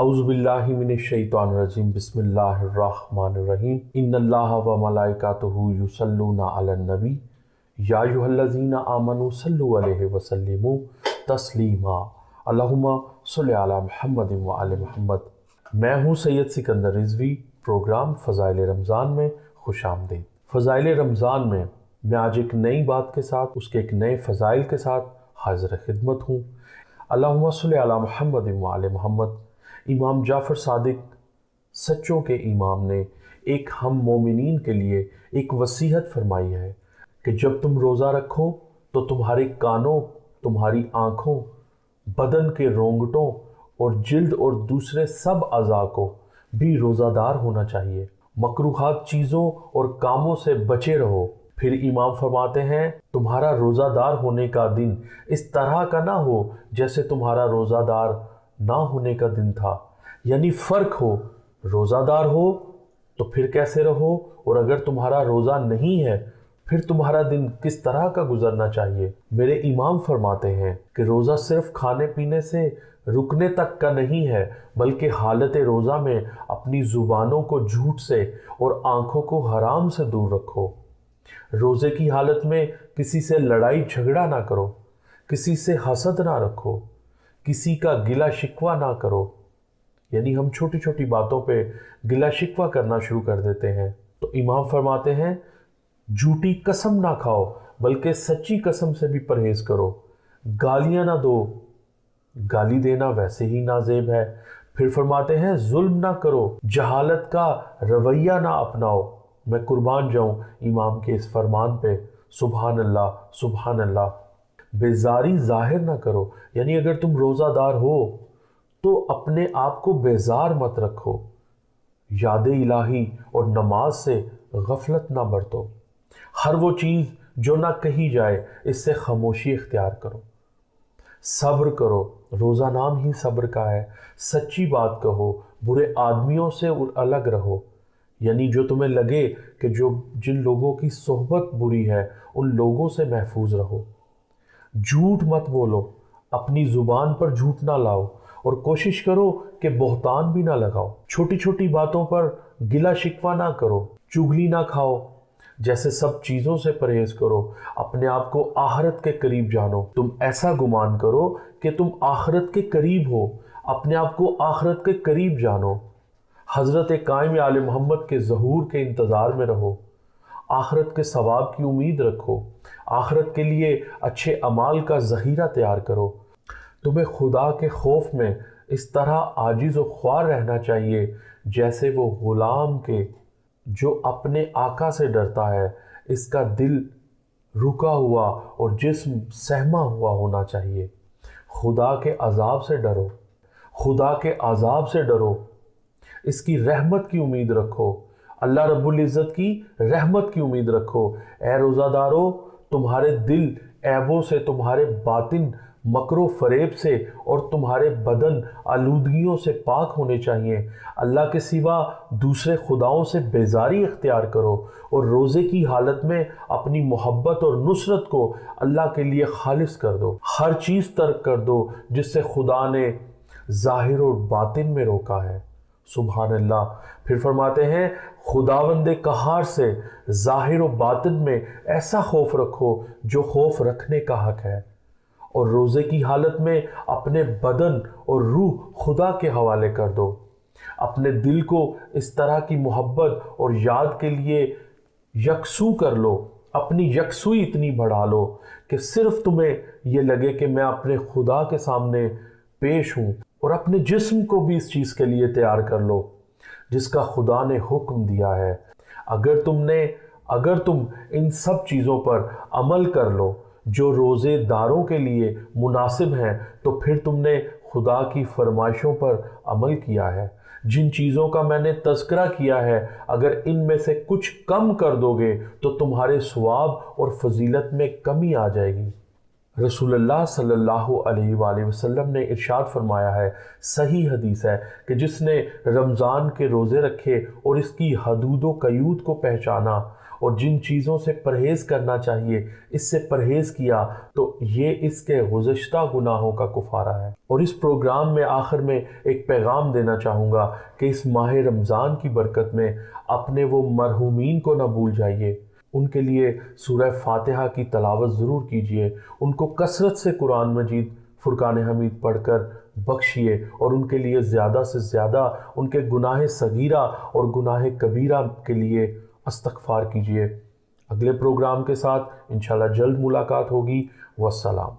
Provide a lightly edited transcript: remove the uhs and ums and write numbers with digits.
اعوذ باللہ من الشیطان الرجیم بسم اللہ الرحمن الرحیم ان اللہ و ملائکتہ یصلون علی النبی یا ایھا الذین آمنوا صلوا علیہ وسلموا تسلیما اللہم صلی علی محمد و علی محمد۔ میں ہوں سید سکندر رضوی، پروگرام فضائل رمضان میں خوش آمدید۔ فضائل رمضان میں آج ایک نئی بات کے ساتھ، اس کے ایک نئے فضائل کے ساتھ حاضر خدمت ہوں۔ اللہم صلی علی محمد و علی محمد۔ امام جعفر صادق سچوں کے امام نے ایک ہم مومنین کے لیے ایک وصیت فرمائی ہے کہ جب تم روزہ رکھو تو تمہارے کانوں، تمہاری آنکھوں، بدن کے رونگٹوں اور جلد اور دوسرے سب اعضاء کو بھی روزہ دار ہونا چاہیے۔ مکروہات چیزوں اور کاموں سے بچے رہو۔ پھر امام فرماتے ہیں تمہارا روزہ دار ہونے کا دن اس طرح کا نہ ہو جیسے تمہارا روزہ دار نہ ہونے کا دن تھا، یعنی فرق ہو، روزہ دار ہو تو پھر کیسے رہو، اور اگر تمہارا روزہ نہیں ہے پھر تمہارا دن کس طرح کا گزرنا چاہیے۔ میرے امام فرماتے ہیں کہ روزہ صرف کھانے پینے سے رکنے تک کا نہیں ہے، بلکہ حالت روزہ میں اپنی زبانوں کو جھوٹ سے اور آنکھوں کو حرام سے دور رکھو۔ روزے کی حالت میں کسی سے لڑائی جھگڑا نہ کرو، کسی سے حسد نہ رکھو، کسی کا گلہ شکوہ نہ کرو، یعنی ہم چھوٹی چھوٹی باتوں پہ گلہ شکوہ کرنا شروع کر دیتے ہیں۔ تو امام فرماتے ہیں جھوٹی قسم نہ کھاؤ بلکہ سچی قسم سے بھی پرہیز کرو۔ گالیاں نہ دو، گالی دینا ویسے ہی نازیب ہے۔ پھر فرماتے ہیں ظلم نہ کرو، جہالت کا رویہ نہ اپناؤ۔ میں قربان جاؤں امام کے اس فرمان پہ، سبحان اللہ سبحان اللہ۔ بیزاری ظاہر نہ کرو، یعنی اگر تم روزہ دار ہو تو اپنے آپ کو بیزار مت رکھو۔ یاد الہی اور نماز سے غفلت نہ برتو۔ ہر وہ چیز جو نہ کہی جائے اس سے خاموشی اختیار کرو۔ صبر کرو، روزہ نام ہی صبر کا ہے۔ سچی بات کہو، برے آدمیوں سے الگ رہو، یعنی جو تمہیں لگے کہ جن لوگوں کی صحبت بری ہے ان لوگوں سے محفوظ رہو۔ جھوٹ مت بولو، اپنی زبان پر جھوٹ نہ لاؤ، اور کوشش کرو کہ بہتان بھی نہ لگاؤ۔ چھوٹی چھوٹی باتوں پر گلہ شکوہ نہ کرو، چغلی نہ کھاؤ، جیسے سب چیزوں سے پرہیز کرو۔ اپنے آپ کو آخرت کے قریب جانو، تم ایسا گمان کرو کہ تم آخرت کے قریب ہو، اپنے آپ کو آخرت کے قریب جانو۔ حضرت قائم آل محمد کے ظہور کے انتظار میں رہو، آخرت کے ثواب کی امید رکھو، آخرت کے لیے اچھے اعمال کا ذخیرہ تیار کرو۔ تمہیں خدا کے خوف میں اس طرح عاجز و خوار رہنا چاہیے جیسے وہ غلام کے جو اپنے آقا سے ڈرتا ہے، اس کا دل رکا ہوا اور جسم سہما ہوا ہونا چاہیے۔ خدا کے عذاب سے ڈرو، خدا کے عذاب سے ڈرو، اس کی رحمت کی امید رکھو، اللہ رب العزت کی رحمت کی امید رکھو۔ اے روزہ دارو، تمہارے دل عیبوں سے، تمہارے باطن مکر و فریب سے اور تمہارے بدن آلودگیوں سے پاک ہونے چاہیے۔ اللہ کے سوا دوسرے خداؤں سے بیزاری اختیار کرو، اور روزے کی حالت میں اپنی محبت اور نصرت کو اللہ کے لیے خالص کر دو۔ ہر چیز ترک کر دو جس سے خدا نے ظاہر اور باطن میں روکا ہے۔ سبحان اللہ۔ پھر فرماتے ہیں خداوند قہار سے ظاہر و باطن میں ایسا خوف رکھو جو خوف رکھنے کا حق ہے، اور روزے کی حالت میں اپنے بدن اور روح خدا کے حوالے کر دو۔ اپنے دل کو اس طرح کی محبت اور یاد کے لیے یکسو کر لو، اپنی یکسوئی اتنی بڑھا لو کہ صرف تمہیں یہ لگے کہ میں اپنے خدا کے سامنے پیش ہوں، اور اپنے جسم کو بھی اس چیز کے لیے تیار کر لو جس کا خدا نے حکم دیا ہے۔ اگر تم ان سب چیزوں پر عمل کر لو جو روزے داروں کے لیے مناسب ہیں تو پھر تم نے خدا کی فرمائشوں پر عمل کیا ہے۔ جن چیزوں کا میں نے تذکرہ کیا ہے اگر ان میں سے کچھ کم کر دو گے تو تمہارے ثواب اور فضیلت میں کمی آ جائے گی۔ رسول اللہ صلی اللہ علیہ وآلہ وسلم نے ارشاد فرمایا ہے، صحیح حدیث ہے، کہ جس نے رمضان کے روزے رکھے اور اس کی حدود و قیود کو پہچانا اور جن چیزوں سے پرہیز کرنا چاہیے اس سے پرہیز کیا تو یہ اس کے گزشتہ گناہوں کا کفارہ ہے۔ اور اس پروگرام میں آخر میں ایک پیغام دینا چاہوں گا کہ اس ماہ رمضان کی برکت میں اپنے وہ مرحومین کو نہ بھول جائیے، ان کے لیے سورہ فاتحہ کی تلاوت ضرور کیجیے، ان کو کثرت سے قرآن مجید فرقان حمید پڑھ کر بخشیے اور ان کے لیے زیادہ سے زیادہ ان کے گناہ صغیرہ اور گناہ کبیرہ کے لیے استغفار کیجیے۔ اگلے پروگرام کے ساتھ انشاءاللہ جلد ملاقات ہوگی۔ والسلام۔